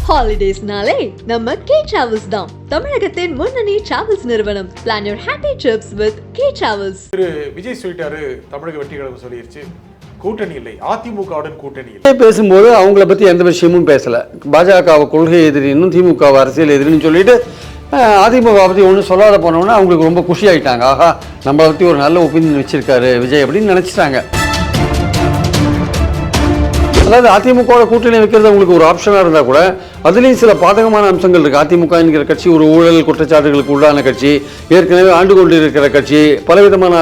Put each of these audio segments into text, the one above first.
ஹாலிடேஸ்னாலே நம்ம K travels தான். தமிழகத்தின் முன்னணி டிராவல்ஸ் நிறுவனம். Plan your happy trips with K Travels. திரு விஜய் சொல்லிட்டாரு, தமிழக வெற்றிகளும் சொல்லிருச்சு, கூட்டணி இல்லை, அதிமுகவுடன் கூட்டணி இல்லை. பேசும்போது அவங்கள பத்தி எந்த விஷயமும் பேசல. பாஜகவை கொள்கை எதிரின்னு, திமுக அரசியல் எதிரின்னு சொல்லிட்டு அதிமுக பற்றி ஒன்றும் சொல்லாத போனோம்னா அவங்களுக்கு ரொம்ப குஷி ஆகிட்டாங்க. ஆஹா, நம்மளை பற்றி ஒரு நல்ல ஒப்பீனியன் வச்சிருக்காரு விஜய் அப்படின்னு நினச்சிட்டாங்க. அதாவது அதிமுகவோட கூட்டணி வைக்கிறது அவங்களுக்கு ஒரு ஆப்ஷனாக இருந்தால் கூட அதுலேயும் சில பாதகமான அம்சங்கள் இருக்குது. அதிமுக என்கிற கட்சி ஒரு ஊழல் குற்றச்சாட்டுகளுக்கு உள்ளான கட்சி, ஏற்கனவே ஆண்டு கொண்டு இருக்கிற கட்சி, பலவிதமான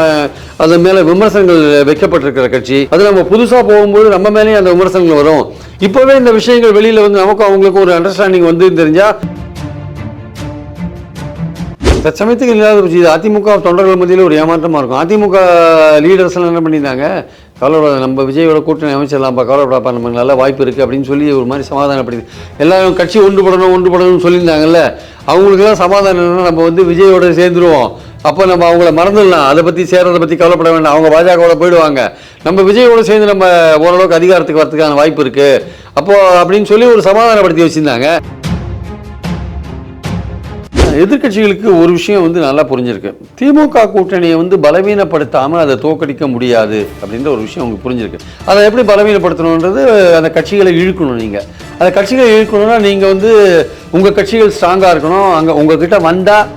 அதன் மேலே விமர்சனங்கள் வைக்கப்பட்டிருக்கிற கட்சி. அது நம்ம புதுசாக போகும்போது நம்ம மேலேயும் அந்த விமர்சனங்கள் வரும். இப்போவே இந்த விஷயங்கள் வெளியில் வந்து நமக்கும் அவங்களுக்கும் ஒரு அண்டர்ஸ்டாண்டிங் வந்து தெரிஞ்சால் தற்சமயத்துக்கு இல்லாத பட்சி அதிமுக தொண்டர்கள் மத்தியில் ஒரு ஏமாற்றமாக இருக்கும். அதிமுக லீடர்ஸ் எல்லாம் என்ன பண்ணியிருந்தாங்க, கவலைப்படாத, நம்ம விஜயோட கூட்டணி அமைச்சிடலாம்ப்பா, கவலைப்படாப்பா, நமக்கு நல்ல வாய்ப்பு இருக்குது அப்படின்னு சொல்லி ஒரு மாதிரி சமாதானப்படுத்தி எல்லாரும் கட்சி ஒன்றுபடணும்னு சொல்லியிருந்தாங்கல்ல. அவங்களுக்குலாம் சமாதானம் என்னன்னா, நம்ம வந்து விஜயோட சேர்ந்துருவோம், அப்போ நம்ம அவங்கள மறந்துடலாம், அதை பற்றி சேர்றதை பற்றி கவலைப்பட வேண்டாம், அவங்க பாஜகவோட போயிடுவாங்க, நம்ம விஜயோட சேர்ந்து நம்ம ஓரளவுக்கு அதிகாரத்துக்கு வரதுக்கான வாய்ப்பு இருக்குது அப்போது அப்படின்னு சொல்லி ஒரு சமாதானப்படுத்தி வச்சுருந்தாங்க. எதிர்கட்சிகளுக்கு ஒரு விஷயம் வந்து நல்லா புரிஞ்சிருக்கு. திமுக கூட்டணியை வந்து பலவீனப்படுத்தாமல் அதை தோற்கடிக்க முடியாது அப்படின்ற ஒரு விஷயம் உங்களுக்கு புரிஞ்சிருக்கு. அதை எப்படி பலவீனப்படுத்தணுன்றது, அந்த கட்சிகளை இழுக்கணும். நீங்கள் அந்த கட்சிகளை இழுக்கணும்னா நீங்கள் வந்து உங்கள் கட்சிகள் ஸ்ட்ராங்காக இருக்கணும். அங்கே உங்கள்கிட்ட வந்தால்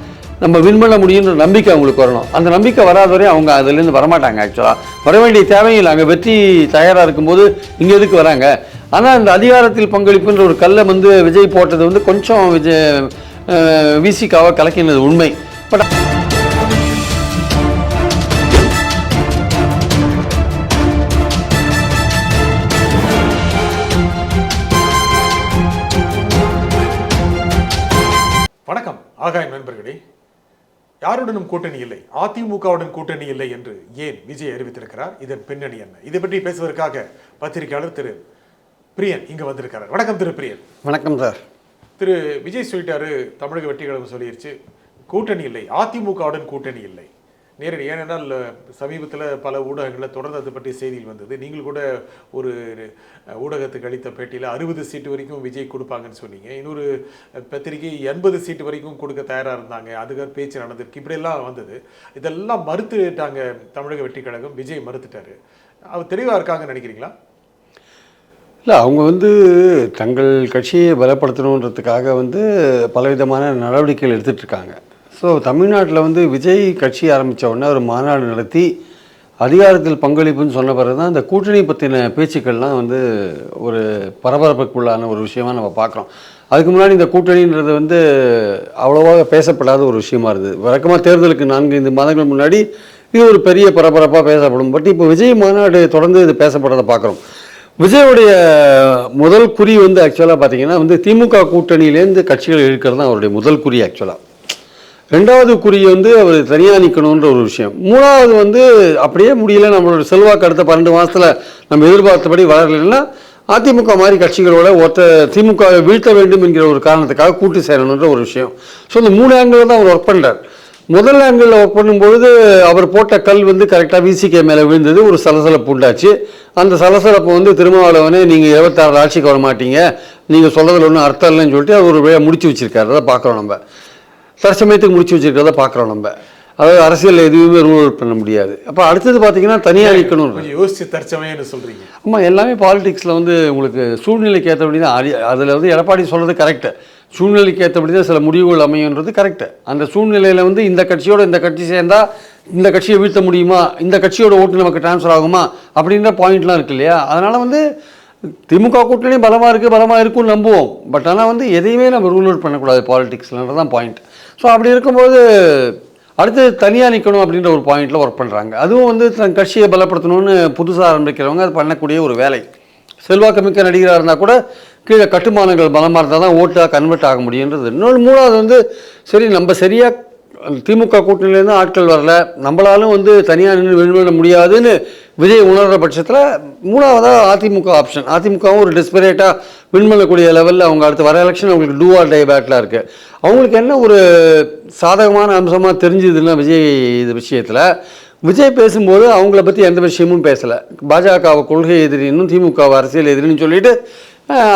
நம்ம வின் பண்ண முடியுன்ற நம்பிக்கை அவங்களுக்கு வரணும். அந்த நம்பிக்கை வராத வரையும் அவங்க அதுலேருந்து வரமாட்டாங்க. ஆக்சுவலாக வர வேண்டிய தேவையில்லை. அங்கே வெற்றி தயாராக இருக்கும்போது இங்கே எதுக்கு வராங்க? ஆனால் இந்த அதிகாரத்தில் பங்களிப்புன்ற ஒரு கல்லை வந்து விஜய் போட்டது வந்து கொஞ்சம் விசிகாவை கலக்கினது உண்மை. பட் வணக்கம் ஆகாயம் நண்பர்களே. யாருடனும் கூட்டணி இல்லை, அதிமுகவுடன் கூட்டணி இல்லை என்று ஏன் விஜய் அறிவித்திருக்கிறார்? இதன் பின்னணி என்ன? இதை பற்றி பேசுவதற்காக பத்திரிகையாளர் திரு பிரியன் இங்க வந்திருக்கிறார். வணக்கம் திரு பிரியன். வணக்கம் சார். திரு விஜய் சொல்லிட்டாரு, தமிழக வெற்றிகளும் சொல்லிருச்சு, கூட்டணி இல்லை, அதிமுகவுடன் கூட்டணி இல்லை. நேரடி ஏனென்றால் சமீபத்தில் பல ஊடகங்களில் தொடர்ந்து அதை பற்றி செய்திகள் வந்தது. நீங்கள் கூட ஒரு ஊடகத்துக்கு அளித்த பேட்டியில் 60 சீட்டு வரைக்கும் விஜய் கொடுப்பாங்கன்னு சொன்னீங்க. இன்னொரு பத்திரிகை 80 சீட்டு வரைக்கும் கொடுக்க தயாராக இருந்தாங்க. அதுக்கு பேச்சு நடந்திருக்கு. இப்படியெல்லாம் வந்தது. இதெல்லாம் மறுத்துட்டாங்க தமிழக வெற்றி கழகம். விஜய் மறுத்துட்டாரு. அவர் தெளிவாக இருக்காங்கன்னு நினைக்கிறீங்களா? இல்லை, அவங்க வந்து தங்கள் கட்சியை பலப்படுத்தணுன்றதுக்காக வந்து பலவிதமான நடவடிக்கைகள் எடுத்துகிட்ருக்காங்க. ஸோ தமிழ்நாட்டில் வந்து விஜய் கட்சி ஆரம்பித்த உடனே ஒரு மாநாடு நடத்தி அதிகாரத்தில் பங்களிப்புன்னு சொன்ன பிறகு தான் இந்த கூட்டணி பற்றின பேச்சுக்கள்லாம் வந்து ஒரு பரபரப்புக்குள்ளான ஒரு விஷயமாக நம்ம பார்க்குறோம். அதுக்கு முன்னாடி இந்த கூட்டணின்றது வந்து அவ்வளோவா பேசப்படாத ஒரு விஷயமா இருந்தது. வழக்கமாக தேர்தலுக்கு 4-5 மாதங்கள் முன்னாடி இது ஒரு பெரிய பரபரப்பாக பேசப்படும். பட் இப்போ விஜய் மாநாடு தொடர்ந்து இது பேசப்படுறதை பார்க்குறோம். விஜயோடைய முதல் குறி வந்து ஆக்சுவலாக பார்த்தீங்கன்னா வந்து திமுக கூட்டணியிலேருந்து கட்சிகள் இழுக்கிறது தான் அவருடைய முதல் குறி. ஆக்சுவலாக ரெண்டாவது குறி வந்து அவர் தனியாக நிற்கணுன்ற ஒரு விஷயம். மூணாவது வந்து அப்படியே முடியல, நம்மளோட செல்வாக்கு அடுத்த 12 மாதத்தில் நம்ம எதிர்பார்த்தபடி வளரலைன்னா அதிமுக மாதிரி கட்சிகளோட திமுகவை வீழ்த்த வேண்டும் என்கிற ஒரு காரணத்துக்காக கூட்டு சேரணுன்ற ஒரு விஷயம். ஸோ இந்த 3 ஆங்கிளில் தான் அவர் ஒர்க் பண்ணுறார். முதல் ஆங்கிளில் ஒர்க் பண்ணும்பொழுது அவர் போட்ட கல் வந்து கரெக்டாக விசிகே மேலே விழுந்தது, ஒரு சலசலப்பு உண்டாச்சு. அந்த சலசலப்பு வந்து திருமாவளவனே நீங்கள் 26 ஆட்சிக்கு வர மாட்டீங்க, நீங்கள் சொல்கிறதுல ஒன்றும் அர்த்தம் இல்லைன்னு சொல்லிட்டு அவர் ஒரு முடிச்சு வச்சிருக்காரு. அதை பார்க்குறோம். நம்ம தற்சமயத்துக்கு முடிச்சு வச்சிருக்கிறத பார்க்குறோம். நம்ம அதாவது அரசியல் எதுவுமே ரூல் அவுட் பண்ண முடியாது. அப்போ அடுத்தது பார்த்தீங்கன்னா தனியாக நிற்கணும். யோசிச்சு தற்சமயம் சொல்கிறீங்க. ஆமாம், எல்லாமே பாலிடிக்ஸில் வந்து உங்களுக்கு சூழ்நிலைக்கு ஏற்றபடி தான். அதில் வந்து எடப்பாடி சொல்கிறது கரெக்டு. சூழ்நிலைக்கு ஏற்றபடி தான் சில முடிவுகள் அமையுன்றது கரெக்டு. அந்த சூழ்நிலையில் வந்து இந்த கட்சியோட இந்த கட்சி சேர்ந்தால் இந்த கட்சியை வீழ்த்த முடியுமா, இந்த கட்சியோட ஓட்டு நமக்கு டிரான்ஸ்ஃபர் ஆகுமா அப்படின்ற பாயிண்ட்லாம் இருக்கு இல்லையா? அதனால் வந்து திமுக கூட்டணி பலமாக இருக்கும்னு நம்புவோம். பட் ஆனால் வந்து எதையுமே நம்ம ரூல் அவுட் பண்ணக்கூடாது பாலிடிக்ஸ்லன்றது தான் பாயிண்ட். ஸோ அப்படி இருக்கும்போது அடுத்து தனியாக நிற்கணும் அப்படின்ற ஒரு பாயிண்டில் ஒர்க் பண்ணுறாங்க. அதுவும் வந்து தன் கட்சியை பலப்படுத்தணும்னு புதுசாக ஆரம்பிக்கிறவங்க அது பண்ணக்கூடிய ஒரு வேலை. செல்வாக்குமிக்க நடிகராக இருந்தால் கூட கீழே கட்டுமானங்கள் பலமாக இருந்தால் தான் ஓட்டாக கன்வெர்ட் ஆக முடியுன்றது. இன்னொன்று மூணாவது வந்து சரி, நம்ம சரியாக திமுக கூட்டணியிலேருந்து ஆட்கள் வரல, நம்மளாலும் வந்து தனியாக நின்று வின் பண்ண முடியாதுன்னு விஜய் உணர்கிற பட்சத்தில் மூணாவதாக அதிமுக ஆப்ஷன். அதிமுகவும் ஒரு டெஸ்பரேட்டாக வின் பண்ணக்கூடிய லெவலில் அவங்க அடுத்து வர எலெக்ஷன் அவங்களுக்கு டூ ஆர் டை பேட்டில் இருக்குது. அவங்களுக்கு என்ன ஒரு சாதகமான அம்சமாக தெரிஞ்சுதுன்னா விஜய் இது விஷயத்தில் விஜய் பேசும்போது அவங்கள பற்றி எந்த விஷயமும் பேசலை. பாஜகவை கொள்கை எதிரின்னும் திமுகவை அரசியல் எதிரின்னு சொல்லிட்டு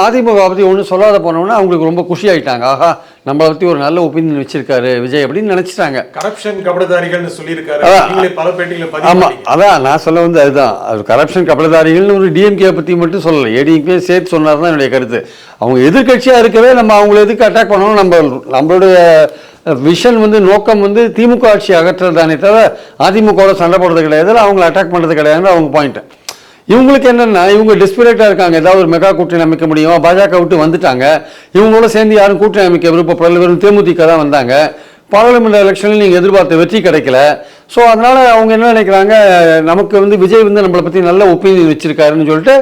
அதிமுக பற்றி ஒன்றும் சொல்லாத போனோன்னா அவங்களுக்கு ரொம்ப குஷி ஆகிட்டாங்க. ஆஹா, நம்மளை பற்றி ஒரு நல்ல ஒப்பீனியன் வச்சிருக்காரு விஜய் அப்படின்னு நினச்சிட்டாங்க. கரப்ஷன் கபடதாரிகள்னு சொல்லியிருக்காரு. பல பேட்டியில் ஆமாம், அதான் நான் சொல்ல வந்து அதுதான். அது கரப்ஷன் கபடதாரிகள்னு ஒரு டிஎம்கே பற்றி மட்டும் சொல்லலை, ஏடிஎம்கே சேர்த்து சொன்னார் தான் என்னுடைய கருத்து. அவங்க எதிர்கட்சியாக இருக்கவே நம்ம அவங்கள எதுக்கு அட்டாக் பண்ணணும்? நம்மளுடைய விஷன் வந்து நோக்கம் வந்து திமுக ஆட்சி அகற்றுறதானே தவிர அதிமுகவோட சண்டை போடுறது கிடையாது, அவங்கள அட்டாக் பண்ணுறது கிடையாதுன்னு அவங்க பாயிண்ட்டு. இவங்களுக்கு என்னென்னா, இவங்க டெஸ்பிரேட்டாக இருக்காங்க, ஏதாவது ஒரு மெகா கூட்டணி அமைக்க முடியுமா? பாஜக விட்டு வந்துட்டாங்க, இவங்களோட சேர்ந்து யாரும் கூட்டணி அமைக்க விருப்பப்படல, வெறும் தேமுதிக தான் வந்தாங்க. பாராளுமன்ற எலெக்ஷனில் நீங்கள் எதிர்பார்த்த வெற்றி கிடைக்கல. ஸோ அதனால் அவங்க என்ன நினைக்கிறாங்க, நமக்கு வந்து விஜய் வந்து நம்மளை பற்றி நல்ல ஒப்பீனியன் வச்சுருக்காருன்னு சொல்லிட்டு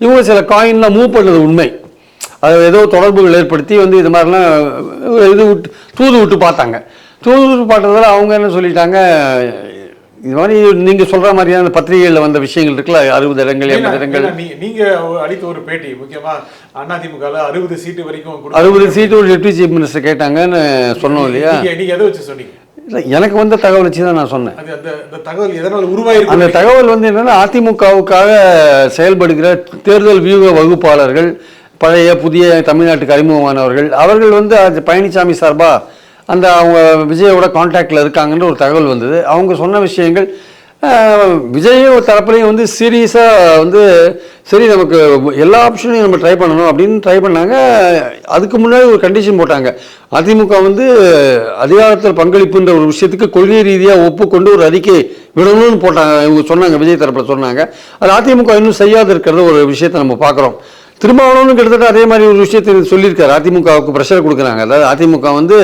இவங்க சில காயின்லாம் மூவ் பண்ணது உண்மை. அது ஏதோ தொடர்புகள் ஏற்படுத்தி வந்து இது மாதிரிலாம் தூது விட்டு பார்த்தாங்க. தூது விட்டு பார்த்ததால் அவங்க என்ன சொல்லிட்டாங்க, இது மாதிரி நீங்கள் சொல்கிற மாதிரியான பத்திரிகைகளில் வந்த விஷயங்கள் இருக்குல்ல, 60 இடங்கள் 80 இடங்கள். நீங்கள் அளித்த ஒரு பேட்டி, முக்கியமாக அதிமுகவில் 60 சீட்டு வரைக்கும் 60 சீட்டு ஒரு டெப்டி சீஃப் மினிஸ்டர் கேட்டாங்கன்னு சொன்னோம் இல்லையா? நீங்கள் எதை வச்சு சொன்னீங்க? இல்லை, எனக்கு வந்த தகவல் வச்சு தான் நான் சொன்னேன். அந்த தகவல் எதனால் உருவாயிருக்கு? அந்த தகவல் வந்து என்னென்னா, அதிமுகவுக்காக செயல்படுகிற தேர்தல் வியூக வகுப்பாளர்கள், பழைய புதிய தமிழ்நாட்டுக்கு அறிமுகமானவர்கள், அவர்கள் வந்து பழனிசாமி சார்பாக அந்த அவங்க விஜயோட கான்டாக்டில் இருக்காங்கன்ற ஒரு தகவல் வந்தது. அவங்க சொன்ன விஷயங்கள் விஜய் தரப்புலையும் வந்து சீரியஸாக வந்து சரி நமக்கு எல்லா ஆப்ஷனையும் நம்ம ட்ரை பண்ணணும் அப்படின்னு ட்ரை பண்ணாங்க. அதுக்கு முன்னாடி ஒரு கண்டிஷன் போட்டாங்க, அதிமுக வந்து அதிகாரத்தில் பங்களிப்புன்ற ஒரு விஷயத்துக்கு கொள்கை ரீதியாக ஒப்புக்கொண்டு ஒரு அறிக்கை விடணும்னு போட்டாங்க. இவங்க சொன்னாங்க, விஜய் தரப்பில் சொன்னாங்க. அது அதிமுக இன்னும் செய்யாது இருக்கிறத ஒரு விஷயத்தை நம்ம பார்க்குறோம். திருமாவளவனும் கிட்டத்தட்ட அதே மாதிரி ஒரு விஷயத்தை சொல்லியிருக்காரு, அதிமுகவுக்கு ப்ரெஷர் கொடுக்குறாங்க. அதாவது அதிமுக வந்து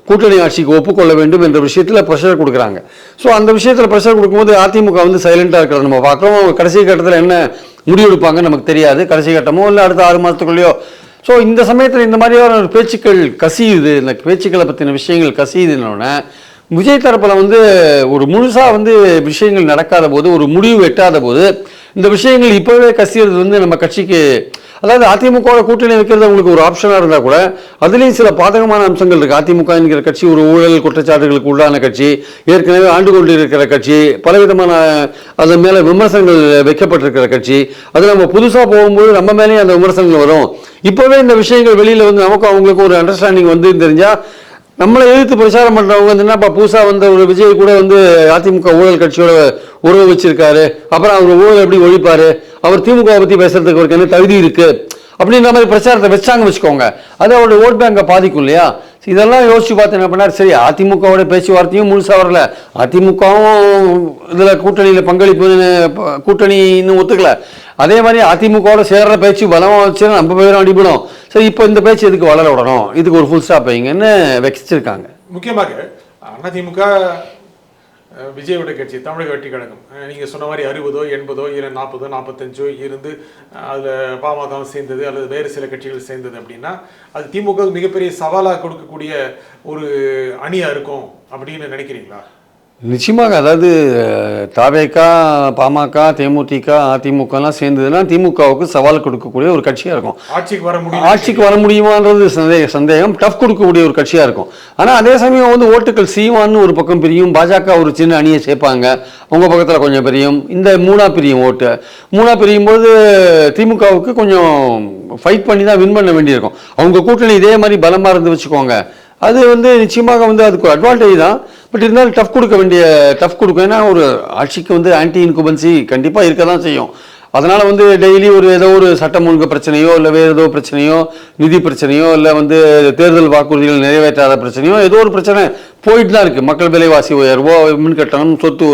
கூட்டணி ஆட்சிக்கு ஒப்புக்கொள்ள வேண்டும் என்ற விஷயத்தில் ப்ரெஷர் கொடுக்குறாங்க. ஸோ அந்த விஷயத்தில் ப்ரெஷர் கொடுக்கும்போது அதிமுக வந்து சைலண்டாக இருக்கிறத நம்ம பார்க்குறோம். கடைசி கட்டத்தில் என்ன முடிவெடுப்பாங்கன்னு நமக்கு தெரியாது, கடைசி கட்டமோ இல்லை அடுத்த 6 மாதத்துக்குள்ளேயோ. ஸோ இந்த சமயத்தில் இந்த மாதிரியான ஒரு பேச்சுக்கள் கசியுது, இந்த பேச்சுக்களை பற்றின விஷயங்கள் கசியுதுன்னொன்னே விஜய் தரப்பில் வந்து ஒரு முழுசாக வந்து விஷயங்கள் நடக்காத போது, ஒரு முடிவு எட்டாத போது, இந்த விஷயங்கள் இப்போவே கசியறது வந்து நம்ம கட்சிக்கு, அதாவது அதிமுகவோட கூட்டணி வைக்கிறது அவங்களுக்கு ஒரு ஆப்ஷனாக இருந்தால் கூட அதுலேயும் சில பாதகமான அம்சங்கள் இருக்குது. அதிமுக என்கிற கட்சி ஒரு ஊழல் குற்றச்சாட்டுகளுக்கு உள்ளான கட்சி, ஏற்கனவே ஆண்டு கொண்டு இருக்கிற கட்சி, பலவிதமான அதன் மேலே விமர்சனங்கள் வைக்கப்பட்டிருக்கிற கட்சி. அது நம்ம புதுசாக போகும்போது நம்ம மேலேயும் அந்த விமர்சனங்கள் வரும். இப்போவே இந்த விஷயங்கள் வெளியில் வந்து நமக்கு அவங்களுக்கு ஒரு அண்டர்ஸ்டாண்டிங் வந்து தெரிஞ்சால், நம்மளை எதிர்த்து பிரச்சாரம் பண்ணுறவங்க வந்து என்னப்பா புதுசாக வந்த ஒரு விஜய் கூட வந்து அதிமுக ஊழல் கட்சியோட உறவு வச்சிருக்காரு, அப்புறம் அவர் ஊழல் எப்படி ஒழிப்பார், அவர் திமுக பற்றி பேசுறதுக்கு அவருக்கு என்ன தகுதி இருக்குது அப்படின்ற மாதிரி பிரச்சாரத்தை வச்சாங்க வச்சுக்கோங்க, அது அவருடைய ஓட் பேங்கை பாதிக்கும் இல்லையா? இதெல்லாம் யோசிச்சு பார்த்து என்ன பண்ணார், சரி அதிமுகவோட பேச்சுவார்த்தையும் முழுசாக வரல, அதிமுகவும் இதில் கூட்டணியில் பங்களிப்புன்னு கூட்டணின்னு ஒத்துக்கல, அதே மாதிரி அதிமுகவோட சேர்ற பேச்சு பலமாக வச்சுன்னா நம்ம பேரும் அடிபடும். சரி, இப்போ இந்த பேச்சு எதுக்கு வளர விடணும், இதுக்கு ஒரு ஃபுல் ஸ்டாப் வைங்கன்னு வச்சிருக்காங்க. முக்கியமாக அதிமுக விஜயோட கட்சி தமிழக வெற்றி கழகம், நீங்கள் சொன்ன மாதிரி 60, 80 இல்லை 40, 45 இருந்து அதில் பாமகவும் சேர்ந்தது அல்லது வேறு சில கட்சிகள் சேர்ந்தது அப்படின்னா அது திமுக மிகப்பெரிய சவாலாக கொடுக்கக்கூடிய ஒரு அணியாக இருக்கும் அப்படின்னு நினைக்கிறீங்களா? நிச்சயமாக. அதாவது தாவேகா, பாமக, தேமுதிக, அதிமுகலாம் சேர்ந்ததுன்னா திமுகவுக்கு சவால் கொடுக்கக்கூடிய ஒரு கட்சியாக இருக்கும். ஆட்சிக்கு வர முடியுமான்றது சந்தேகம். டஃப் கொடுக்கக்கூடிய ஒரு கட்சியாக இருக்கும். ஆனால் அதே சமயம் வந்து ஓட்டுகள் சீமான்னு ஒரு பக்கம் பிரியும், பாஜக ஒரு சின்ன அணியை சேர்ப்பாங்க, உங்கள் பக்கத்தில் கொஞ்சம் பிரியும், இந்த மூணா பிரியும் ஓட்டு. மூணா பிரியும் போது திமுகவுக்கு கொஞ்சம் ஃபைட் பண்ணி தான் வின் பண்ண வேண்டியிருக்கும். அவங்க கூட்டணி இதே மாதிரி பலமாக இருந்து வச்சுக்கோங்க, அது வந்து நிச்சயமாக வந்து அதுக்கு ஒரு அட்வான்டேஜ் தான். பட் இருந்தாலும் டஃப் கொடுக்கும். ஏன்னா ஒரு ஆட்சிக்கு வந்து ஆன்டி இன்குபன்சி கண்டிப்பாக இருக்க தான் செய்யும். அதனால் வந்து டெய்லி ஏதோ ஒரு சட்டம் ஒழுங்கு பிரச்சனையோ இல்லை வேறு ஏதோ பிரச்சனையோ, நிதி பிரச்சனையோ இல்லை வந்து தேர்தல் வாக்குறுதிகள் நிறைவேற்றாத பிரச்சனையோ, ஏதோ ஒரு பிரச்சனை போயிட்டு தான் இருக்குது. மக்கள் விலைவாசி உயர்வோ, மின் கட்டணம், சொத்து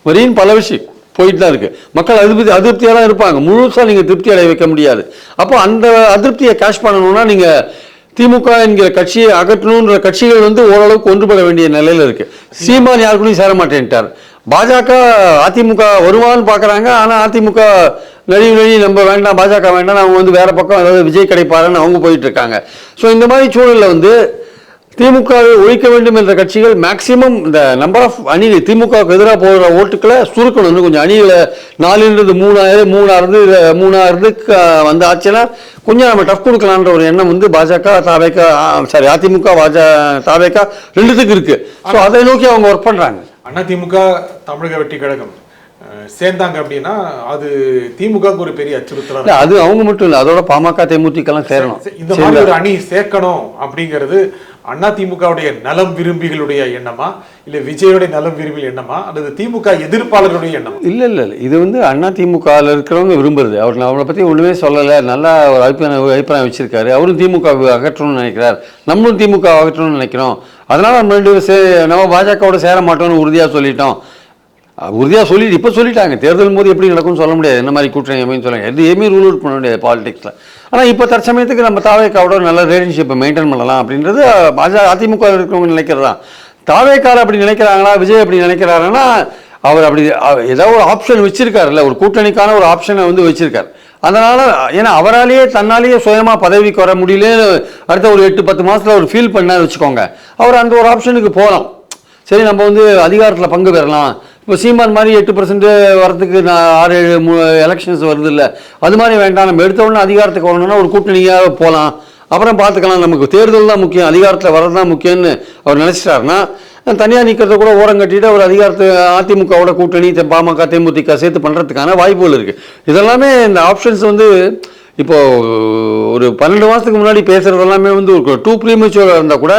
வரின்னு பல விஷயம் போயிட்டு தான் இருக்குது. மக்கள் அதிருப்தியாக தான் இருப்பாங்க. முழுசாக நீங்கள் திருப்தி அடைய வைக்க முடியாது. அப்போ அந்த அதிருப்தியை கேஷ் பண்ணணும்னா நீங்கள் திமுக என்கிற கட்சியை அகற்றணுன்ற கட்சிகள் வந்து ஓரளவுக்கு ஒன்றுபட வேண்டிய நிலையில் இருக்குது. சீமான் யாருக்குள்ளையும் சேர மாட்டேன்ட்டார். பாஜக அதிமுக வருவான்னு பார்க்குறாங்க. ஆனால் அதிமுக நழுவி நம்ம வேண்டாம், பாஜக வேண்டாம், அவங்க வந்து வேறு பக்கம் அதாவது விஜய் கிடைப்பாருன்னு அவங்க போயிட்டு இருக்காங்க. ஸோ இந்த மாதிரி சூழலில் வந்து திமுகவை ஒழிக்க வேண்டும் என்ற கட்சிகள் மேக்சிமம் இந்த நம்பர் ஆஃப் அணிகள் திமுகவுக்கு எதிராக போகிற ஓட்டுக்களை சுருக்கணும். வந்து கொஞ்சம் அணிகளை 4ன்றது 3 வந்து ஆச்சுன்னா கொஞ்சம் நம்ம டஃப் கொடுக்கலான்ற ஒரு எண்ணம் வந்து பாஜக, அதிமுக, தாவேகா ரெண்டுத்துக்கு இருக்குது. ஸோ அதை நோக்கி அவங்க ஒர்க் பண்ணுறாங்க. அதிமுக தமிழக வெற்றி கழகம் சேர்ந்தாங்க அப்படின்னா அது திமுகவுக்கு ஒரு பெரிய அச்சுறுத்தலா இல்லை அது அவங்க மட்டும் இல்லை, அதோட பாமக தேமுதிகலாம் சேரணும். இந்த மாதிரி ஒரு அணி சேர்க்கணும் அப்படிங்கிறது அதிமுகவுடைய நலம் விரும்பிகளுடைய எண்ணமா, இல்ல விஜயோடைய நலம் விரும்பிகள் எண்ணமா, அல்லது திமுக எதிர்ப்பாளர்களுடைய எண்ணமா? இல்லை இல்லை இல்லை, இது வந்து அதிமுகவில் இருக்கிறவங்க விரும்புறது. அவர் அவரை பற்றி ஒன்றுமே சொல்லலை, நல்லா ஒரு அபிப்பிராயம் வச்சிருக்காரு. அவரும் திமுக அகற்றணும்னு நினைக்கிறார், நம்மளும் திமுக அகற்றணும்னு நினைக்கிறோம். அதனால் நம்ம 2 பேரும் நம்ம பாஜகவோட சேர மாட்டோம்னு உறுதியாக சொல்லிட்டோம். உறுதியாக சொல்லிட்டு இப்போ சொல்லிட்டாங்க. தேர்தல் போது எப்படி நடக்கும்னு சொல்ல முடியாது, என்ன மாதிரி கூட்டணி அமைன்னு சொல்லுங்க, எதுவுமே ரூல் அவுட் பண்ண முடியாது பாலிடிக்ஸில். ஆனால் இப்போ தற்சமயத்துக்கு நம்ம தாவேக்காவோட நல்ல ரிலேஷன்ஷிப்பை மெயின்டைன் பண்ணலாம் அப்படின்றது அதிமுக இருக்கிறவங்க நினைக்கிறது தான். தாவேக்கார அப்படி நினைக்கிறாங்களா, விஜய் அப்படி நினைக்கிறாங்கன்னா அவர் அப்படி ஏதோ ஒரு ஆப்ஷன் வச்சிருக்காருல்ல, ஒரு கூட்டணிக்கான ஒரு ஆப்ஷனை வந்து வச்சிருக்காரு. அதனால் ஏன்னா அவராலேயே தன்னாலேயே சுயமாக பதவிக்கு வர முடியலன்னு அடுத்த ஒரு 8-10 மாதத்தில் ஒரு ஃபீல் பண்ணான்னு வச்சுக்கோங்க, அவர் அந்த ஒரு ஆப்ஷனுக்கு போகலாம். சரி நம்ம வந்து அதிகாரத்தில் பங்கு பெறலாம். இப்போ சீமான் மாதிரி 8% வரத்துக்கு 6-7 எலெக்ஷன்ஸ் வருது இல்லை, அது மாதிரி வேண்டாம். நம்ம எடுத்த உடனே அதிகாரத்துக்கு வரணும்னா ஒரு கூட்டணியாக போகலாம், அப்புறம் பார்த்துக்கலாம், நமக்கு தேர்தல் தான் முக்கியம், அதிகாரத்தில் வர்றது தான் முக்கியம்னு அவர் நினச்சிட்டாருன்னா தனியாக நிற்கிறத கூட ஓரம் கட்டிட்டு அவர் அதிகாரத்தை அதிமுகவோட கூட்டணி பாமக தேமுதிக சேர்த்து பண்ணுறதுக்கான வாய்ப்புகள் இருக்குது. இதெல்லாமே இந்த ஆப்ஷன்ஸ் வந்து இப்போது ஒரு 12 மாதத்துக்கு முன்னாடி பேசுகிறது எல்லாமே வந்து ஒரு டூ ப்ரீமெச்சூராக இருந்தால் கூட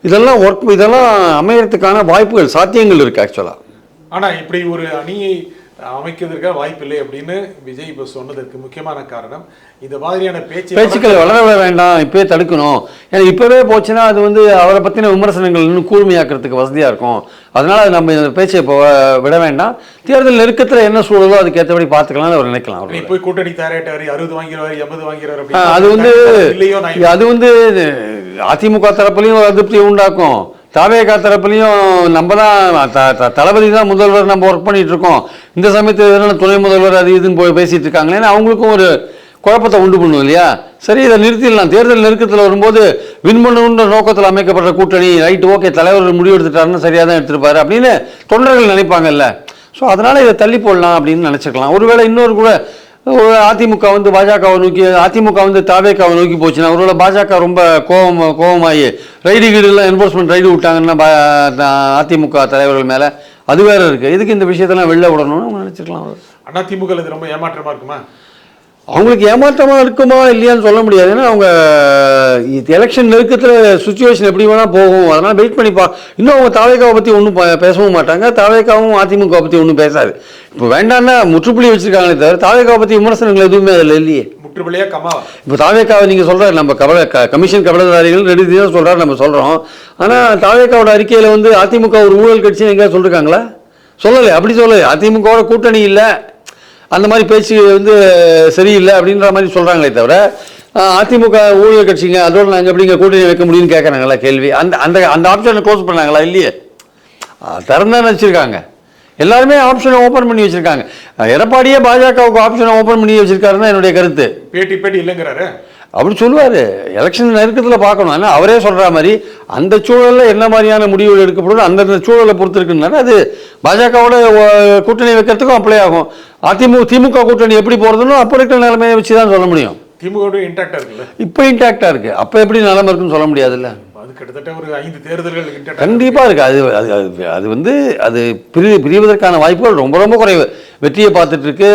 இதெல்லாம் அமையறதுக்கான வாய்ப்புகள் சாத்தியங்கள் இருக்குது ஆக்சுவலாக. ஆனா இப்படி ஒரு அணியை அமைக்கிறதுக்காக வாய்ப்பில்லை அப்படின்னு விஜய் இப்போ சொன்னதற்கு முக்கியமான காரணம் இந்த மாதிரியான பேச்சுக்களை வளர விட வேண்டாம், இப்போயே தடுக்கணும். ஏன்னா இப்போவே போச்சுன்னா அது வந்து அவரை பற்றின விமர்சனங்கள் இன்னும் கூர்மையாக்கிறதுக்கு வசதியாக இருக்கும். அதனால் நம்ம இந்த பேச்சை இப்போ விட வேண்டாம், தேர்தல் நெருக்கத்தில் என்ன சூழலோ அதுக்கேற்றபடி பார்த்துக்கலாம்னு அவர் நினைக்கலாம். அவர் போய் கூட்டணி தயாரிட்டாரு, 60 வாங்கிறாரு, 80 வாங்கிறாரு, அது வந்து அதிமுக தரப்புலையும் அதிருப்தியை உண்டாக்கும், தாவேகா தரப்புலையும் நம்ம தான் தளபதி தான் முதல்வர், நம்ம ஒர்க் பண்ணிட்டு இருக்கோம், இந்த சமயத்தில் துணை முதல்வர் அது இதுன்னு போய் பேசிட்டு இருக்காங்களேன்னு அவங்களுக்கும் ஒரு குழப்பத்தை உண்டு பண்ணும் இல்லையா. சரி இதை நிறுத்திடலாம், தேர்தல் நெருக்கத்தில் வரும்போது வின் பண்ணணுன்ற நோக்கத்தில் அமைக்கப்பட்ட கூட்டணி ரைட்டு ஓகே தலைவர் முடிவு எடுத்துட்டாருன்னு சரியாக தான் எடுத்துருப்பாரு அப்படின்னு தொண்டர்கள் நினைப்பாங்கல்ல. ஸோ அதனால் இதை தள்ளி போடலாம் அப்படின்னு நினச்சிக்கலாம். ஒருவேளை இன்னொரு கூட அதிமுக வந்து பாஜகவை நோக்கி, அதிமுக வந்து தாவேக்காவை நோக்கி போச்சுன்னா ஒருவேளை பாஜக ரொம்ப கோபமாகி ரைடு கீடுலாம் என்ஃபோர்ஸ்மெண்ட் ரைடு விட்டாங்கன்னா அதிமுக தலைவர்கள் மேலே அது வேறு இருக்குது. எதுக்கு இந்த விஷயத்தெல்லாம் வெளில விடணும்னு அவங்க நினச்சிக்கலாம். அதிமுக இது ரொம்ப ஏமாற்றமாக இருக்குமா? அவங்களுக்கு ஏமாற்றமாக இருக்குமா இல்லையான்னு சொல்ல முடியாது. ஏன்னா அவங்க எலெக்ஷன் நெருக்கத்தில் சுச்சுவேஷன் எப்படி வேணால் போகும், அதனால் வெயிட் பண்ணிப்பா. இன்னும் அவங்க தாவேக்காவை பற்றி ஒன்றும் பேசவும் மாட்டாங்க, தாவேக்காவும் அதிமுக பற்றி ஒன்றும் பேசாது. இப்போ வேண்டாம்னா முற்றுப்புள்ளி வச்சுருக்காங்களே தவிர தாவேக்காவை பற்றி விமர்சனங்கள் எதுவுமே அதில் இல்லையே. முற்றுப்புள்ளியாக கமா இப்போ தாவேக்காவை நீங்கள் சொல்கிறாரு, நம்ம கமிஷன் கபலதாரிகள் 2 தான் சொல்கிறாரு, நம்ம சொல்கிறோம். ஆனால் தாவேக்காவோட அறிக்கையில் வந்து அதிமுக ஒரு ஊழல் கட்சின்னு எங்கேயா சொல்லியிருக்காங்களா? சொல்லலை, அப்படி சொல்லலை. அதிமுகவோட கூட்டணி இல்லை, அந்த மாதிரி பேச்சு வந்து சரியில்லை அப்படின்ற மாதிரி சொல்கிறாங்களே தவிர அதிமுக ஊழல் கட்சிங்க அதோடு நாங்கள் எப்படிங்க கூட்டணி வைக்க முடியும்னு கேட்குறாங்களா கேள்வி. அந்த ஆப்ஷனை க்ளோஸ் பண்ணாங்களா? இல்லையே, திறந்தான்னு வச்சுருக்காங்க. எல்லாருமே ஆப்ஷனை ஓப்பன் பண்ணி வச்சுருக்காங்க. எடப்பாடியே பாஜகவுக்கு ஆப்ஷனை ஓப்பன் பண்ணி வச்சுருக்காருன்னு என்னுடைய கருத்து. பேட்டி இல்லைங்கிறாரு, அப்படி சொல்லுவார். எலெக்ஷன் நெருக்கத்தில் பார்க்கணும். ஆனால் அவரே சொல்கிற மாதிரி அந்த சூழலில் என்ன மாதிரியான முடிவுகள் எடுக்கப்படுது அந்தந்த சூழலை பொறுத்து இருக்குனால அது பாஜகவோட கூட்டணி வைக்கிறதுக்கும் அப்ளை ஆகும். திமுக கூட்டணி எப்படி போகிறதுன்னு அப்போ இருக்கிற நிலைமையை வச்சு தான் சொல்ல முடியும். திமுக இன்டாக்டாக இருக்குல்ல, இப்போ இன்டாக்டாக இருக்குது, அப்போ எப்படி நிலைமை இருக்குன்னு சொல்ல முடியாதுல்ல. அது கிட்டத்தட்ட ஒரு 5 தேர்தல்கள் கண்டிப்பாக இருக்குது. அது வந்து அது பிரிவதற்கான வாய்ப்புகள் ரொம்ப ரொம்ப குறைவு. வெற்றியை பார்த்துட்டு இருக்கு,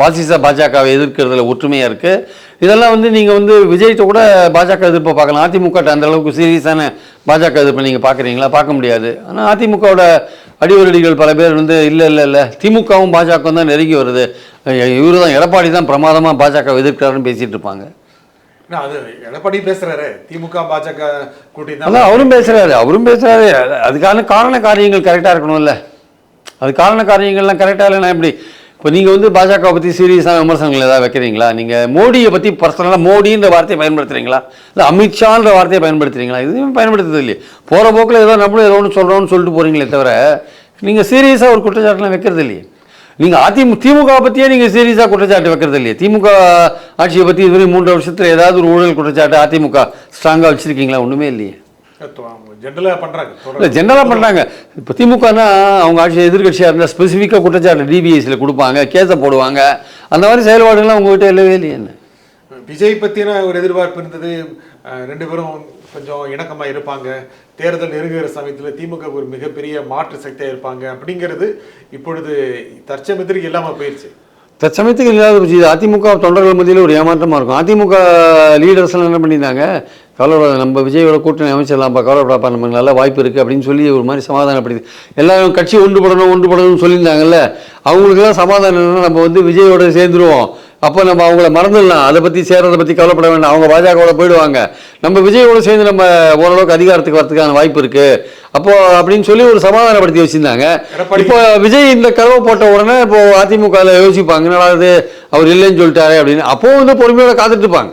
பாசிச பாஜகவை எதிர்க்கிறதுல ஒற்றுமையாக இருக்குது. இதெல்லாம் வந்து நீங்கள் வந்து விஜய்கிட்ட கூட பாஜக எதிர்ப்பை பார்க்கலாம். அதிமுக அந்த அளவுக்கு சீரியஸான பாஜக எதிர்ப்பை நீங்கள் பார்க்குறீங்களா? பார்க்க முடியாது. ஆனால் அதிமுகவோட அடிவரடிகள் பல பேர் வந்து இல்லை திமுகவும் பாஜகவும் தான் நெருங்கி வருது, இவரு தான் எடப்பாடி தான் பிரமாதமாக பாஜக எதிர்க்கிறாருன்னு பேசிகிட்டு இருப்பாங்க. அது எடப்பாடி பேசுறாரு, திமுக பாஜக கூட்டணி அதான் அவரும் பேசுறாரு. அதுக்கான காரண காரியங்கள் கரெக்டாக இருக்கணும்ல. அது காரண காரியங்கள்லாம் கரெக்டாக இல்லைன்னா எப்படி? இப்போ நீங்கள் வந்து பாஜக பற்றி சீரியஸான விமர்சனங்கள் ஏதாவது வைக்கிறீங்களா? நீங்கள் மோடியை பற்றி பர்சனலாக மோடின்ற வார்த்தையை பயன்படுத்துகிறீங்களா? இல்லை அமித்ஷான்ற வார்த்தையை பயன்படுத்துகிறீங்களா? இதுவுமே பயன்படுத்துறது இல்லையே. போகிற போக்கில் ஏதோ நம்மளும் ஏதோ ஒன்று சொல்கிறோன்னு சொல்லிட்டு போகிறீங்களே தவிர நீங்கள் சீரியஸாக ஒரு குற்றச்சாட்டுலாம் வைக்கிறது இல்லையே. நீங்கள் திமுக பற்றியே நீங்கள் சீரியஸாக குற்றச்சாட்டு வைக்கிறது இல்லையே. திமுக ஆட்சியை பற்றி இதுவரை 3 வருஷத்தில் ஏதாவது ஒரு ஊழல் குற்றச்சாட்டு அதிமுக ஸ்ட்ராங்காக வச்சுருக்கீங்களா? ஒன்றுமே இல்லையே. ஜென்ரலாக பண்ணுறாங்க. இல்லை ஜென்ரலாக பண்ணுறாங்க. இப்போ திமுகனா அவங்க ஆட்சி எதிர்கட்சியாக இருந்தால் ஸ்பெசிஃபிக்காக குற்றச்சாட்டு டிபிஎஸ்சியில் கொடுப்பாங்க, கேஸை போடுவாங்க. அந்த மாதிரி செயல்பாடுகள்லாம் உங்கள்கிட்ட இல்லவே இல்லையே. என்ன விஜய் பற்றின ஒரு எதிர்பார்ப்பு இருந்தது. ரெண்டு பேரும் கொஞ்சம் இணக்கமாக இருப்பாங்க, தேர்தல் நெருங்குகிற சமயத்தில் திமுக ஒரு மிகப்பெரிய மாற்று சக்தியாக இருப்பாங்க அப்படிங்கிறது இப்பொழுது தற்சமயத்திற்கு இல்லாமல் போயிடுச்சு. தற்சமயத்துக்கு இல்லாத இது அதிமுக தொண்டர்கள் மத்தியில் ஒரு ஏமாற்றமாக இருக்கும். அதிமுக லீடர்ஸ் எல்லாம் என்ன பண்ணியிருந்தாங்க, கவலைப்படாத நம்ம விஜயோட கூட்டணி அமைச்சிடலாம்ப்பா, கவலைப்படாப்பா, நமக்கு நல்ல வாய்ப்பு இருக்குது அப்படின்னு சொல்லி ஒரு மாதிரி சமாதானப்படுத்தி எல்லாரும் கட்சி ஒன்றுபடணும்னு சொல்லியிருந்தாங்கல்ல, அவங்களுக்குலாம் சமாதானம் என்னன்னா நம்ம வந்து விஜயோட சேர்ந்துருவோம், அப்போ நம்ம அவங்கள மறந்துடலாம், அதை பற்றி சேர்றதை பற்றி கவலைப்பட வேண்டாம், அவங்க பாஜகவோட போயிடுவாங்க, நம்ம விஜயோட சேர்ந்து நம்ம ஓரளவுக்கு அதிகாரத்துக்கு வரதுக்கான வாய்ப்பு இருக்குது அப்போ அப்படின்னு சொல்லி ஒரு சமாதானப்படுத்தி வச்சிருந்தாங்க. இப்போ விஜய் இந்த கதவை போட்ட உடனே இப்போ அதிமுக யோசிப்பாங்க, என்னடா அவர் இல்லைன்னு சொல்லிட்டாரு அப்படின்னு. அப்போ வந்து பொறுமையோட காத்துட்டு இருப்பாங்க.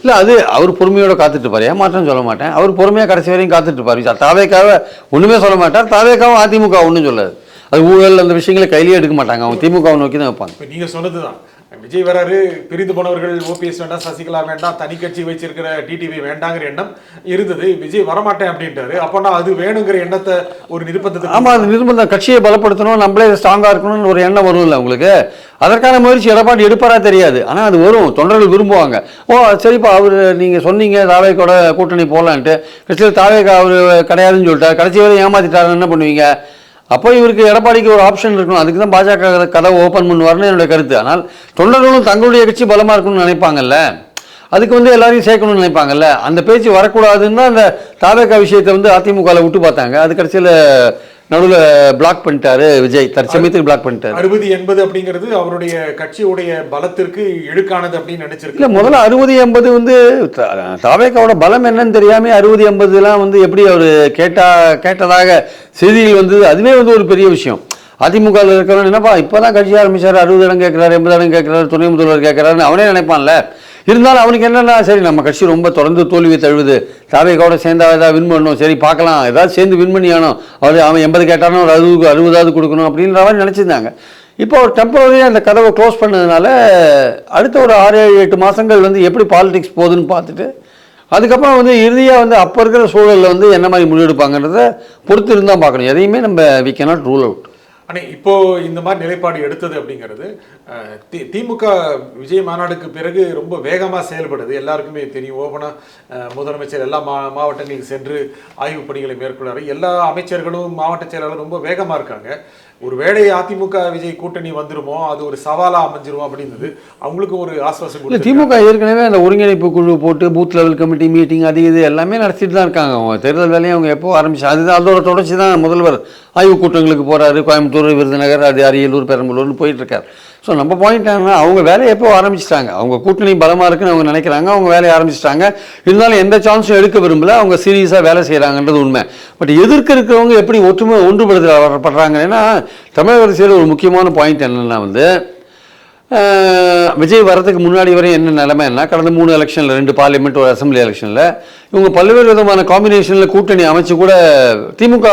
இல்லை, அது அவர் பொறுமையோட காத்துட்டு இருப்பாரு, ஏமாற்றம் சொல்ல மாட்டேன், அவர் பொறுமையாக கடைசி வரையும் காத்துட்டு இருப்பாரு. தாவேக்காவை ஒன்றுமே சொல்ல மாட்டார், தாவேக்காவும் அதிமுக ஒன்றும் சொல்லாது. அது ஊழல் அந்த விஷயங்களை கையிலேயே எடுக்க மாட்டாங்க, அவங்க திமுகவை நோக்கி தான் வைப்பாங்க. நீங்க சொன்னதுதான், விஜய் வராரு, பிரிந்து போனவர்கள் ஓபிஎஸ் வேண்டாம், சசிகலா வேண்டாம், தனி கட்சி வச்சிருக்கிற டிடிவி வேண்டாங்கிற எண்ணம் இருந்தது. விஜய் வரமாட்டேன் அப்படின்ட்டாரு. அப்போனா அது வேணுங்கிற எண்ணத்தை ஒரு நிர்பந்தத்தை, ஆமா, அந்த நிர்பந்தம் கட்சியை பலப்படுத்தணும், நம்மளே ஸ்ட்ராங்கா இருக்கணும்னு ஒரு எண்ணம் வரும் இல்லை உங்களுக்கு. அதற்கான முயற்சி எடப்பாடி எடுப்பாரா தெரியாது, ஆனால் அது வரும், தொண்டர்கள் விரும்புவாங்க. ஓ சரிப்பா, அவர் நீங்கள் சொன்னீங்க தாவேக்கோட கூட்டணி போகலான்ட்டு, கட்சியில் தாவேக்கா அவர் கிடையாதுன்னு சொல்லிட்டார், கடைசி வரை ஏமாத்திட்டாருன்னு என்ன பண்ணுவீங்க? அப்போ இவருக்கு எடப்பாடிக்கு ஒரு ஆப்ஷன் இருக்கணும், அதுக்கு தான் பாஜக கதவை ஓப்பன் பண்ணுவார்னு என்னுடைய கருத்து. ஆனால் தொண்டர்களும் தங்களுடைய கட்சி பலமாக இருக்கணும்னு நினைப்பாங்கல்ல, அதுக்கு வந்து எல்லாரையும் சேர்க்கணும்னு நினைப்பாங்கல்ல, அந்த பேச்சு வரக்கூடாதுன்னு தான் அந்த தாவேக்கா விஷயத்தை வந்து அதிமுகவில் விட்டு பார்த்தாங்க. அது கடைசியில் நடுவில் பிளாக் பண்ணிட்டாரு விஜய், தற்சமயத்துக்கு பிளாக் பண்ணிட்டாரு. 60-80 அப்படிங்கிறது அவருடைய கட்சியுடைய பலத்திற்கு இழுக்கானது அப்படின்னு நினைச்சிருக்கு. இல்லை, முதல்ல 60-80 வந்து தாவேக்காவோட பலம் என்னன்னு தெரியாம 60-80 வந்து எப்படி அவர் கேட்டதாக செய்திகள் வந்து, அதுவே வந்து ஒரு பெரிய விஷயம். அதிமுகவில் இருக்கிறவன் என்னப்பா இப்போ தான் கட்சி ஆரம்பிச்சார், 60 இடம் கேட்குறாரு, 80 இடம் கேட்குறாரு, துணை முதல்வர் கேட்குறாருன்னு அவனே நினைப்பான்ல. இருந்தாலும் அவனுக்கு என்னென்னா, சரி நம்ம கட்சி ரொம்ப தொடர்ந்து தோல்வியை தழுவுது, தாவேக்காவோட சேர்ந்தா ஏதாவது வின் பண்ணணும், சரி பார்க்கலாம், ஏதாவது சேர்ந்து வின் பண்ணியானோம், அவன் 80 கேட்டாலும் ஒரு 60 கொடுக்கணும் அப்படின்ற மாதிரி நினச்சிருந்தாங்க. இப்போ ஒரு டெம்பரரியாக அந்த கதவை க்ளோஸ் பண்ணதுனால அடுத்த ஒரு 6-7-8 மாதங்கள் வந்து எப்படி பாலிடிக்ஸ் போகுதுன்னு பார்த்துட்டு அதுக்கப்புறம் வந்து இறுதியாக வந்து அப்போ இருக்கிற சூழலில் வந்து என்ன மாதிரி முடிவெடுப்பாங்கன்றத பொறுத்து இருந்தால் பார்க்கணும். எதையுமே நம்ம வி கேனாட் ரூல் அவுட். ஆனால் இப்போ இந்த மாதிரி நிலைப்பாடு எடுத்தது அப்படிங்கிறது திமுக விஜய் மாநாடுக்கு பிறகு ரொம்ப வேகமாக செயல்படுது. எல்லாருக்குமே தெரியும். ஓப்பனாக முதலமைச்சர் எல்லா மாவட்டங்களுக்கு சென்று ஆய்வு பணிகளை மேற்கொள்ளாரு. எல்லா அமைச்சர்களும் மாவட்ட செயலாளரும் ரொம்ப வேகமாக இருக்காங்க. ஒரு வேளை அதிமுக விஜய் கூட்டணி வந்துருமோ, அது ஒரு சவாலா அமைஞ்சிரும் அப்படின்றது அவங்களுக்கு ஒரு ஆஸ்வாசம். திமுக ஏற்கனவே அந்த ஒருங்கிணைப்பு குழு போட்டு பூத் லெவல் கமிட்டி மீட்டிங் அது இது எல்லாமே நடத்திட்டு தான் இருக்காங்க. அவங்க தேர்தல் வேலையை அவங்க எப்போ ஆரம்பிச்சு அதுதான் அதோட தொடர்ச்சி தான். முதல்வர் ஆய்வு கூட்டங்களுக்கு போறாரு, கோயம்புத்தூர், விருதுநகர், அது அரியலூர், பெரம்பலூர்னு போயிட்டு இருக்காரு. ஸோ நம்ம பாயிண்ட் என்னன்னா, அவங்க வேலையை எப்போ ஆரம்பிச்சிட்டாங்க, அவங்க கூட்டணி பலமாக இருக்குன்னு அவங்க நினைக்கிறாங்க, அவங்க வேலையை ஆரம்பிச்சிட்டாங்க. இருந்தாலும் எந்த சான்ஸும் எடுக்க விரும்பல, அவங்க சீரியஸாக வேலை செய்கிறாங்கன்றது உண்மை. பட் எதிர்க்க இருக்கிறவங்க எப்படி ஒன்றுபடுத்தப்படுறாங்க? ஏன்னா தமிழக அரசியல் ஒரு முக்கியமான பாயிண்ட் என்னென்னா வந்து விஜய் வரதுக்கு முன்னாடி வரை என்ன நிலைமைன்னா, கடந்த 3 எலெக்ஷனில் 2 பார்லிமெண்ட் ஒரு அசம்பிளி எலெக்ஷனில் இவங்க பல்வேறு விதமான காம்பினேஷனில் கூட்டணி அமைச்சு கூட திமுக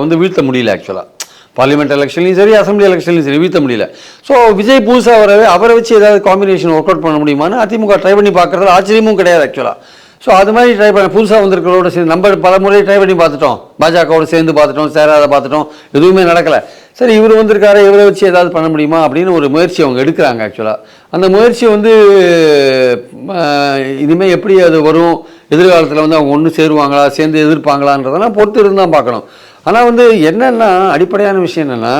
வந்து வீழ்த்த முடியல. ஆக்சுவலாக பார்லிமெண்ட் எலெக்ஷன்லையும் சரி, அசம்பிளி எலெக்ஷன்லையும் சரி வீழ்த்த முடியல. ஸோ விஜய் புதுசாக வரவே அவரை வச்சு ஏதாவது காம்பினேஷன் ஒர்க் அவுட் பண்ண முடியுமான்னு அதிமுக ட்ரை பண்ணி பார்க்குறதுல ஆச்சரியமும் கிடையாது ஆக்சுவலாக. ஸோ அது மாதிரி ட்ரை பண்ண புதுசாக வந்திருக்கிறோட சேர்ந்து நம்ம பல முறை ட்ரை பண்ணி பார்த்துட்டோம், பாஜகவோட சேர்ந்து பார்த்துட்டோம், சேராத பார்த்துட்டோம், எதுவுமே நடக்கலை. சரி இவர் வந்திருக்காரு, இவரை வச்சு ஏதாவது பண்ண முடியுமா அப்படின்னு ஒரு முயற்சி அவங்க எடுக்கிறாங்க. ஆக்சுவலாக அந்த முயற்சி வந்து இனிமேல் எப்படி அது வரும், எதிர்காலத்தில் வந்து அவங்க ஒன்று சேருவாங்களா, சேர்ந்து எதிர்ப்பாங்களான்றதெல்லாம் பொறுத்து இருந்தால் பார்க்கணும். ஆனால் வந்து என்னென்னா அடிப்படையான விஷயம் என்னென்னா,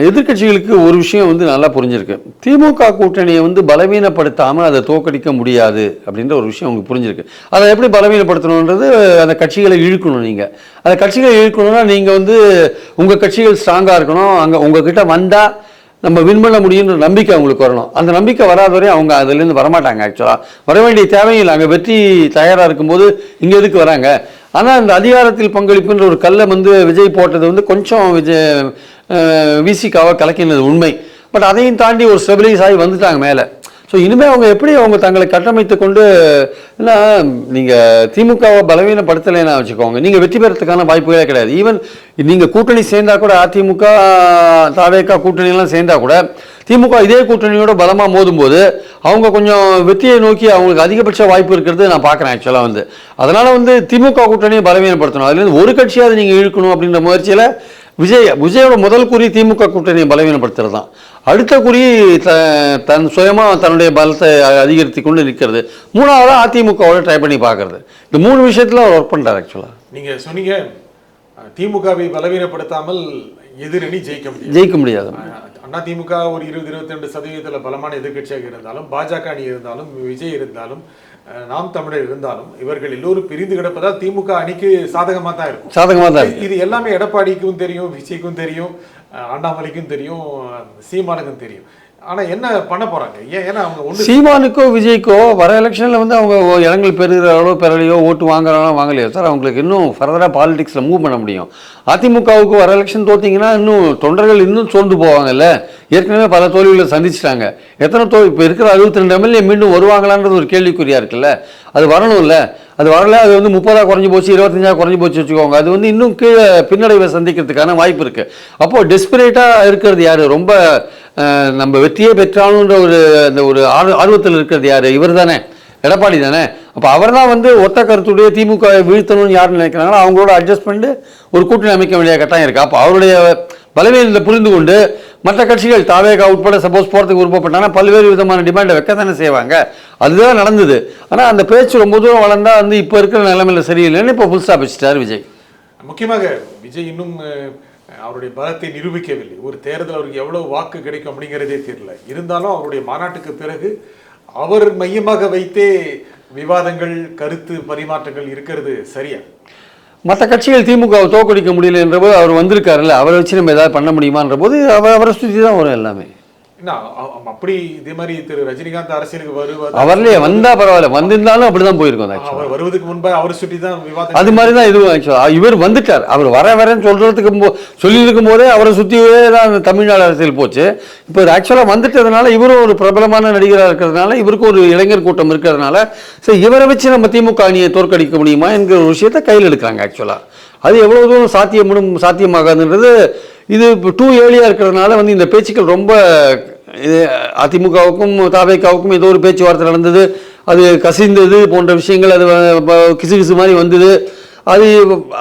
எதிர்கட்சிகளுக்கு ஒரு விஷயம் வந்து நல்லா புரிஞ்சிருக்கு. திமுக கூட்டணியை வந்து பலவீனப்படுத்தாமல் அதை தோற்கடிக்க முடியாது அப்படின்ற ஒரு விஷயம் உங்களுக்கு புரிஞ்சிருக்கு. அதை எப்படி பலவீனப்படுத்தணுன்றது, அந்த கட்சிகளை இழுக்கணும். நீங்கள் அந்த கட்சிகளை இழுக்கணும்னா நீங்கள் வந்து உங்கள் கட்சிகள் ஸ்ட்ராங்காக இருக்கணும். அங்கே உங்ககிட்ட வந்தால் நம்ம வின் பண்ண முடியுன்ற நம்பிக்கை அவங்களுக்கு வரணும். அந்த நம்பிக்கை வராத வரை அவங்க அதுலேருந்து வரமாட்டாங்க. ஆக்சுவலாக வர வேண்டிய தேவையில்லை. அங்கே வெற்றி தயாராக இருக்கும்போது இங்கே எதுக்கு வராங்க? ஆனால் அந்த அதிகாரத்தில் பங்களிப்புன்ற ஒரு கல்லை வந்து விஜய் போட்டது வந்து கொஞ்சம் விசிகாவை கலக்கினது உண்மை. பட் அதையும் தாண்டி ஒரு ஸ்டெபிலைஸ் ஆகி வந்துட்டாங்க மேலே. ஸோ இனிமேல் அவங்க எப்படி அவங்க தங்களை கட்டமைத்து கொண்டு, ஏன்னா நீங்கள் திமுகவை பலவீனப்படுத்தலைன்னா வச்சுக்கோங்க, நீங்கள் வெற்றி பெறத்துக்கான வாய்ப்புகளே கிடையாது. ஈவன் நீங்கள் கூட்டணி சேர்ந்தா கூட, அதிமுக தாவேக்கா கூட்டணியெல்லாம் சேர்ந்தா கூட திமுக இதே கூட்டணியோட பலமாக மோதும்போது அவங்க கொஞ்சம் வெற்றியை நோக்கி அவங்களுக்கு அதிகபட்ச வாய்ப்பு இருக்கிறது நான் பார்க்குறேன் ஆக்சுவலாக வந்து. அதனால் வந்து திமுக கூட்டணியை பலவீனப்படுத்தணும், அதுலேருந்து ஒரு கட்சியாவது நீங்கள் இழுக்கணும் அப்படின்ற முயற்சியில் விஜயோட முதல் குறி திமுக கூட்டணியை பலவீனப்படுத்துறது தான். அடுத்த குறி தன் சுயமாக தன்னுடைய பலத்தை அதிகரித்து கொண்டு நிற்கிறது. மூணாவது அதிமுகவோட ட்ரை பண்ணி பார்க்கறது. இந்த 3 விஷயத்தில் அவர் ஒர்க் பண்ணுறாரு. ஆக்சுவலாக நீங்கள் சொன்னீங்க திமுகவை பலவீனப்படுத்தாமல் எதிரணி ஜெயிக்க முடியாது. அதிமுக ஒரு 20-22% பலமான எதிர்க்கட்சியாக இருந்தாலும், பாஜக அணி இருந்தாலும், விஜய் இருந்தாலும், நாம் தமிழர் இருந்தாலும், இவர்கள் எல்லோரும் பிரிந்து கிடப்பதால் திமுக அணிக்கு சாதகமாக தான் இருக்கும். இது எல்லாமே எடப்பாடிக்கும் தெரியும், விஜய்க்கும் தெரியும், அண்ணாமலைக்கும் தெரியும், சீமானுக்கும் தெரியும். ஆனால் என்ன பண்ண போகிறாங்க? ஏன்னா அவங்க சீமானுக்கோ விஜய்க்கோ வர எலெக்ஷனில் வந்து அவங்க இடங்கள் பெறுகிறாரோ பெறலையோ, ஓட்டு வாங்குறாங்களோ வாங்கலையோ சார், அவங்களுக்கு இன்னும் ஃபர்தராக பாலிடிக்ஸில் மூவ் பண்ண முடியும். அதிமுகவுக்கு வர எலெக்ஷன் தோற்றிங்கன்னா இன்னும் தொண்டர்கள் இன்னும் சோர்ந்து போவாங்கல்ல. ஏற்கனவே பல தோல்விகளை சந்திச்சிட்டாங்க. எத்தனை இப்போ இருக்கிற 62 எம்எல்ஏ மீண்டும் வருவாங்களான்றது ஒரு கேள்விக்குறியாக இருக்குல்ல. அது வரணும்ல. அது வரல, அது வந்து 30 குறைஞ்சி போச்சு, 25 குறைஞ்சி போச்சு வச்சுக்கோங்க. அது வந்து இன்னும் கீழே பின்னடைவை சந்திக்கிறதுக்கான வாய்ப்பு இருக்குது. அப்போது டெஸ்பரேட்டாக இருக்கிறது யார்? ரொம்ப நம்ம வெற்றியே பெற்றாலுன்ற ஒரு ஆர்வத்தில் இருக்கிறது யார்? இவர் தானே, எடப்பாடி தானே. அப்போ அவர் தான் வந்து ஒத்த கருத்துடைய திமுக வீழ்த்தணும்னு யார் நினைக்கிறாங்களோ அவங்களோட அட்ஜஸ்ட் பண்ணிட்டு ஒரு கூட்டணி அமைக்க வேண்டிய கட்டாயம் இருக்குது. அப்போ அவருடைய பலவீனத்தை புரிந்து கொண்டு மற்ற கட்சிகள் தாவேகா உட்பட சப்போஸ் போகிறதுக்கு விருப்பப்பட்டாங்கன்னா பல்வேறு விதமான டிமாண்டை வைக்க தானே செய்வாங்க. அதுதான் நடந்தது. ஆனால் அந்த பேச்சு ரொம்ப தூரம் வளர்ந்தா வந்து இப்போ இருக்கிற நிலைமையில் சரியில்லைன்னு இப்போ புதுசாக வச்சுட்டார் விஜய். முக்கியமாக விஜய் இன்னும் அவருடைய பலத்தை நிரூபிக்கவில்லை. ஒரு தேர்தல் அவருக்கு எவ்வளவு வாக்கு கிடைக்கும் அப்படிங்கிறதே தெரியல. இருந்தாலும் அவருடைய மாநாட்டுக்கு பிறகு அவர் மையமாக வைத்தே விவாதங்கள், கருத்து பரிமாற்றங்கள் இருக்கிறது சரியா? மற்ற கட்சிகள் திமுகவை தோற்கடிக்க முடியல என்றபோது அவர் வந்திருக்காருல்ல, அவரை வச்சு நம்ம ஏதாவது பண்ண முடியுமான்ற போது அவரை சுற்றி தான் வரும் எல்லாமே. அப்படி இதே மாதிரி திரு ரஜினிகாந்த் அரசியலுக்கு வருவது அவர்லயே வந்தா பரவாயில்ல, வந்திருந்தாலும் அப்படிதான் போயிருக்கும். அவர் வருவதற்கு முன்பு அவரை சுற்றி தான் விவாதம். அது மாதிரி தான் இதுவும். இவர் வந்துட்டார். அவர் வரேன்னு சொல்றதுக்கு சொல்லியிருக்கும் போதே அவரை சுற்றியே தான் தமிழ்நாடு அரசியல் போச்சு. இப்போ ஆக்சுவலாக வந்துட்டதுனால இவரும் ஒரு பிரபலமான நடிகராக இருக்கிறதுனால, இவருக்கு ஒரு இளைஞர் கூட்டம் இருக்கிறதுனால, சரி இவரை வச்சு நம்ம திமுக அணியை தோற்கடிக்க முடியுமா என்கிற ஒரு விஷயத்தை கையில் எடுக்கிறாங்க. ஆக்சுவலாக அது எவ்வளவு தூரம் சாத்தியமாகாதுன்றது இது டூ ஏர்லியாக இருக்கிறதுனால வந்து இந்த பேச்சுக்கள் ரொம்ப இது அதிமுகவுக்கும் தாவேக்காவுக்கும் ஏதோ ஒரு பேச்சுவார்த்தை நடந்தது, அது கசிந்தது போன்ற விஷயங்கள், அது கிசு மாதிரி வந்தது.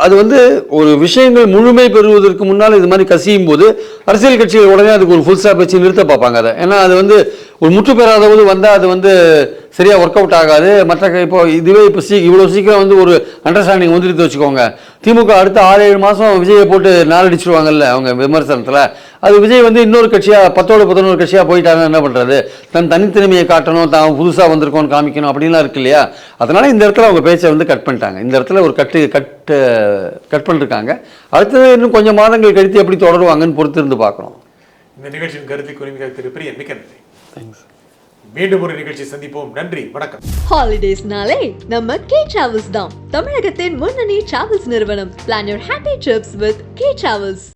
அது வந்து ஒரு விஷயங்கள் முழுமை பெறுவதற்கு முன்னால் இது மாதிரி கசியும் போது அரசியல் கட்சிகள் உடனே அதுக்கு ஒரு ஃபுல் ஸ்டாப் வச்சு நிறுத்த பார்ப்பாங்க அதை. ஏன்னா அது வந்து ஒரு முற்று பெறாத போது வந்தால் அது வந்து சரியாக ஒர்க் அவுட் ஆகாது. மற்ற இப்போ இதுவே இப்போ இவ்வளோ சீக்கிரம் வந்து ஒரு அண்டர்ஸ்டாண்டிங் வந்துட்டு வச்சுக்கோங்க. திமுக அடுத்த 6-7 மாதம் விஜயை போட்டு நாளடிச்சிருவாங்கல்ல அவங்க விமர்சனத்தில். அது விஜய் வந்து இன்னொரு கட்சியாக 10-11 கட்சியாக போயிட்டாங்க, என்ன பண்ணுறது? தன் தனித்திறமையை காட்டணும், தான் புதுசாக வந்திருக்கோன்னு காமிக்கணும் அப்படின்லாம் இருக்கு இல்லையா? அதனால் இந்த இடத்துல அவங்க பேச்சை வந்து கட் பண்ணிட்டாங்க. இந்த இடத்துல ஒரு கட் பண்ணிருக்காங்க. அடுத்தது இன்னும் கொஞ்சம் மாதங்கள் கழித்து எப்படி தொடருவாங்கன்னு பொறுத்து இருந்து பார்க்கணும். இந்த நிகழ்ச்சியின் கருத்தை குறிப்பிட்ட திரு பிரியன், மிக்க நன்றி. தேங்க்ஸ். மீண்டும் ஒரு நிகழ்ச்சி சந்திப்போம். நன்றி, வணக்கம். ஹாலிடேஸ்னாலே நம்ம கே டிராவல்ஸ் தான். தமிழகத்தின் முன்னணி டிராவல்ஸ் நிறுவனம். Plan your happy drips with K travels.